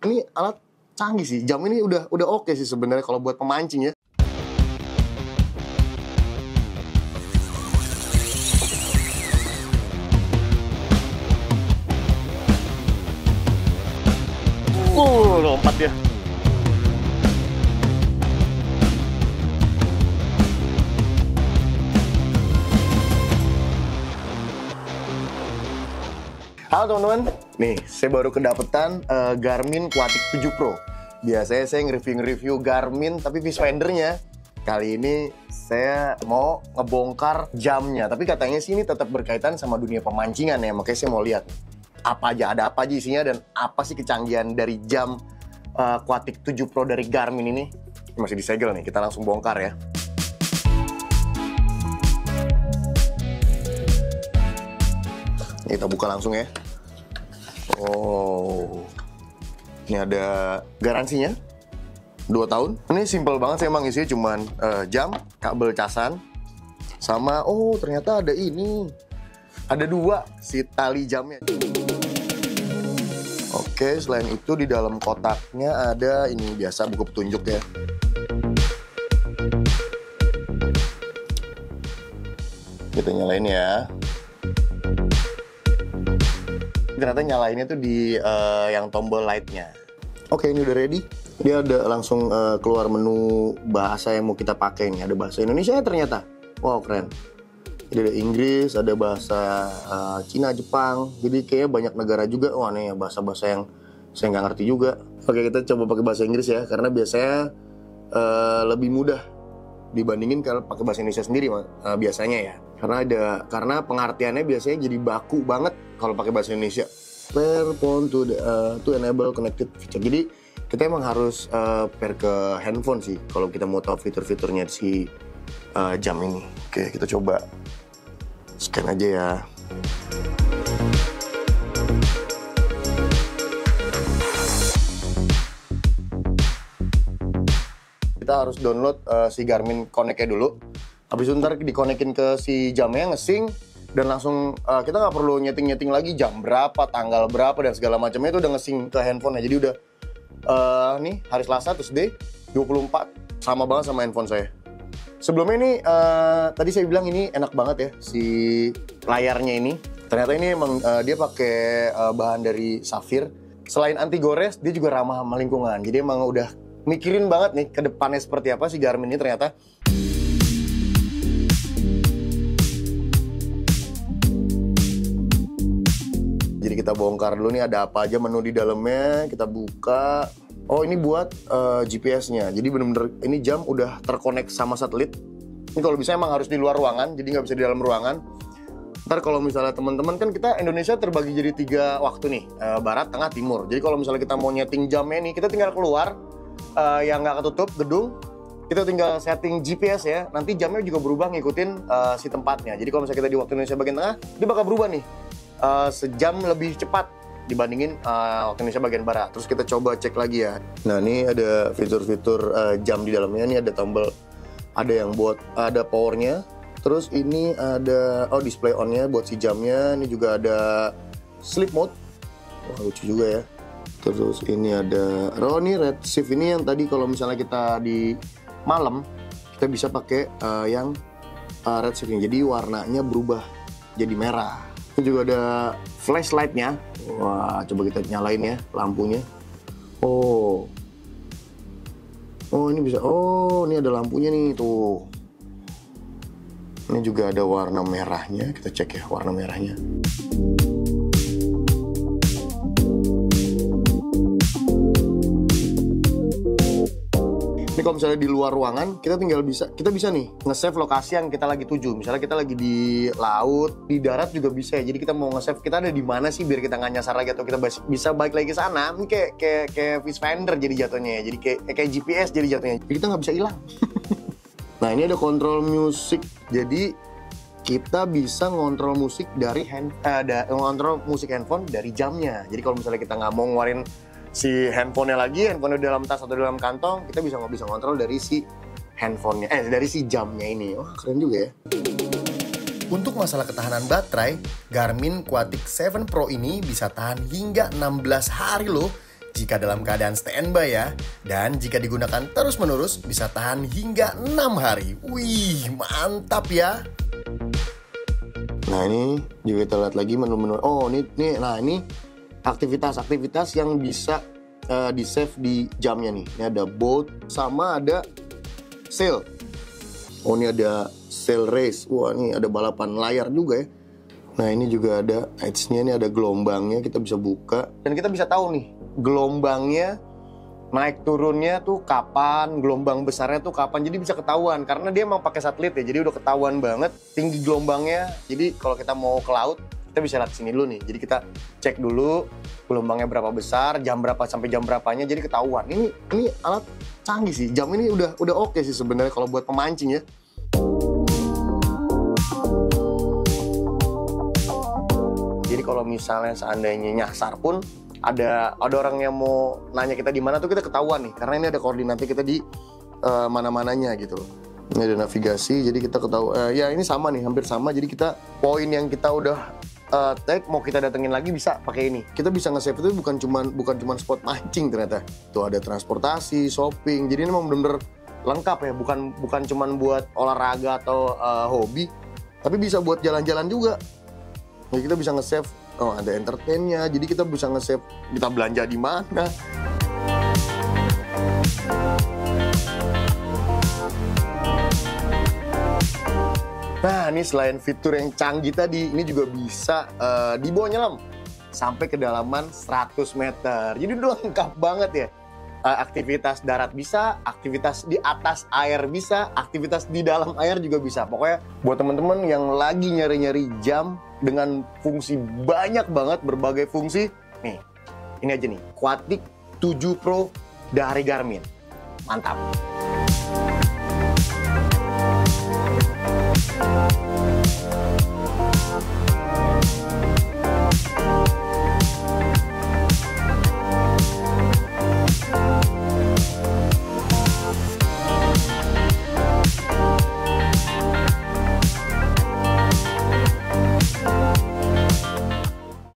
ini alat canggih sih. Jam ini udah oke sih sebenarnya kalau buat pemancing ya. Lompat dia. Halo teman-teman, nih saya baru kedapetan Garmin Quatix 7 Pro. Biasanya saya nge-review Garmin tapi viewfindernya. Kali ini saya mau ngebongkar jamnya, tapi katanya sih ini tetap berkaitan sama dunia pemancingan ya. Makanya saya mau lihat ada apa aja isinya dan apa sih kecanggihan dari jam Quatix 7 Pro dari Garmin ini. Ini masih disegel nih, kita langsung bongkar ya. Kita buka langsung ya. Oh, ini ada garansinya 2 tahun. Ini simple banget sih emang, isinya cuman jam, kabel casan, sama ternyata ada ini. Ada 2 si tali jamnya. Oke, selain itu di dalam kotaknya ada ini biasa buku petunjuk ya. Kita nyalain ya. Ternyata nyalainnya tuh di yang tombol lightnya. Oke, ini udah ready. Dia ada langsung keluar menu bahasa yang mau kita pakai nih. Ada bahasa Indonesia ya ternyata. Wow, keren. Jadi ada Inggris, ada bahasa Cina, Jepang. Jadi kayaknya banyak negara juga. Wah, nih bahasa-bahasa yang saya nggak ngerti juga. Oke, kita coba pakai bahasa Inggris ya, karena biasanya lebih mudah dibandingin kalau pakai bahasa Indonesia sendiri biasanya ya. Karena pengertiannya biasanya jadi baku banget kalau pakai bahasa Indonesia. Pair phone to enable connected feature. Jadi kita emang harus pair ke handphone sih kalau kita mau tahu fitur-fiturnya si jam ini. Oke, kita coba scan aja ya. Kita harus download si Garmin Connect-nya dulu. Habis itu ntar dikonekin ke si jamnya, nge-sync, dan langsung kita nggak perlu nyeting-nyeting lagi jam berapa, tanggal berapa, dan segala macamnya itu udah nge-sync ke handphone-nya. Jadi udah nih hari Selasa Tuesday 24 sama banget sama handphone saya. Sebelumnya ini tadi saya bilang ini enak banget ya si layarnya ini. Ternyata ini emang dia pakai bahan dari safir. Selain anti gores, dia juga ramah sama lingkungan. Jadi emang udah mikirin banget nih ke depannya seperti apa si Garmin ini ternyata. Jadi kita bongkar dulu nih ada apa aja menu di dalamnya, kita buka. Oh, ini buat GPS-nya. Jadi bener-bener ini jam udah terkonek sama satelit. Ini kalau bisa emang harus di luar ruangan, jadi nggak bisa di dalam ruangan. Ntar kalau misalnya teman-teman kan kita Indonesia terbagi jadi 3 waktu nih, barat, tengah, timur. Jadi kalau misalnya kita mau nyeting jamnya nih, kita tinggal keluar yang nggak ketutup gedung. Kita tinggal setting GPS ya. Nanti jamnya juga berubah ngikutin si tempatnya. Jadi kalau misalnya kita di waktu Indonesia bagian tengah, dia bakal berubah nih. Sejam lebih cepat dibandingin waktu Indonesia bagian barat. Terus kita coba cek lagi ya. Nah, ini ada fitur-fitur jam di dalamnya. Ini ada tombol, ada yang buat ada powernya. Terus ini ada display onnya buat si jamnya. Ini juga ada sleep mode. Wah, lucu juga ya. Terus ini ada ini red shift, ini yang tadi kalau misalnya kita di malam kita bisa pakai yang red shift ini. Jadi warnanya berubah jadi merah. Ini juga ada flashlightnya. Wah, coba kita nyalain ya lampunya. Oh, ini bisa. Oh, ini ada lampunya nih tuh. Ini juga ada warna merahnya. Kita cek ya warna merahnya. Ini kalau misalnya di luar ruangan, kita bisa nih nge-save lokasi yang kita lagi tuju. Misalnya kita lagi di laut, di darat juga bisa ya. Jadi kita mau nge-save kita ada di mana sih biar kita nggak nyasar lagi atau kita bisa balik lagi ke sana. Ini kayak viewfinder jadi jatuhnya ya. Jadi kayak GPS jadi jatuhnya. Jadi kita nggak bisa hilang. Nah, ini ada kontrol musik. Jadi kita bisa ngontrol musik dari ngontrol musik handphone dari jamnya. Jadi kalau misalnya kita nggak mau ngeluarin si handphonenya lagi, handphonenya di dalam tas atau di dalam kantong, kita bisa ngontrol dari si handphonenya, dari si jamnya ini. Wah, keren juga ya. Untuk masalah ketahanan baterai, Garmin Quatix 7 Pro ini bisa tahan hingga 16 hari loh. jika dalam keadaan standby ya. Dan jika digunakan terus-menerus bisa tahan hingga 6 hari. Wih, mantap ya. Nah ini juga kita lihat lagi menu-menu. Oh ini aktivitas-aktivitas yang bisa di save di jamnya nih. Ini ada boat sama ada sail. Oh ini ada sail race. Wah ini ada balapan layar juga ya. Nah ini juga ada edge-nya, ini ada gelombangnya, kita bisa buka. Dan kita bisa tahu nih, gelombangnya naik turunnya tuh kapan, gelombang besarnya tuh kapan. Jadi bisa ketahuan, karena dia emang pakai satelit ya. Jadi udah ketahuan banget tinggi gelombangnya. Jadi kalau kita mau ke laut, kita bisa lihat sini dulu nih. Jadi kita cek dulu gelombangnya berapa besar, jam berapa sampai jam berapanya, jadi ketahuan. Ini alat canggih sih, jam ini udah oke sih sebenarnya kalau buat pemancing ya. Jadi kalau misalnya seandainya nyasar pun ada orang yang mau nanya kita di mana tuh kita ketahuan nih, karena ini ada koordinatnya kita di mana-mananya gitu. Ini ada navigasi, jadi kita ketahui ya ini sama nih, hampir sama. Jadi kita poin yang kita udah tag mau kita datengin lagi bisa pakai ini. Kita bisa nge-save itu bukan cuman spot mancing ternyata. Tuh ada transportasi, shopping. Jadi ini memang bener-bener lengkap ya, bukan cuman buat olahraga atau hobi, tapi bisa buat jalan-jalan juga. Nah, kita bisa nge-save, oh ada entertainnya, jadi kita bisa nge-save kita belanja di mana. Nah, ini selain fitur yang canggih tadi, ini juga bisa dibawa nyelam sampai kedalaman 100 meter. Jadi udah lengkap banget ya. Aktivitas darat bisa, aktivitas di atas air bisa, aktivitas di dalam air juga bisa. Pokoknya buat teman-teman yang lagi nyari-nyari jam dengan fungsi banyak banget, berbagai fungsi. Nih, ini aja nih, Quattic 7 Pro dari Garmin. Mantap.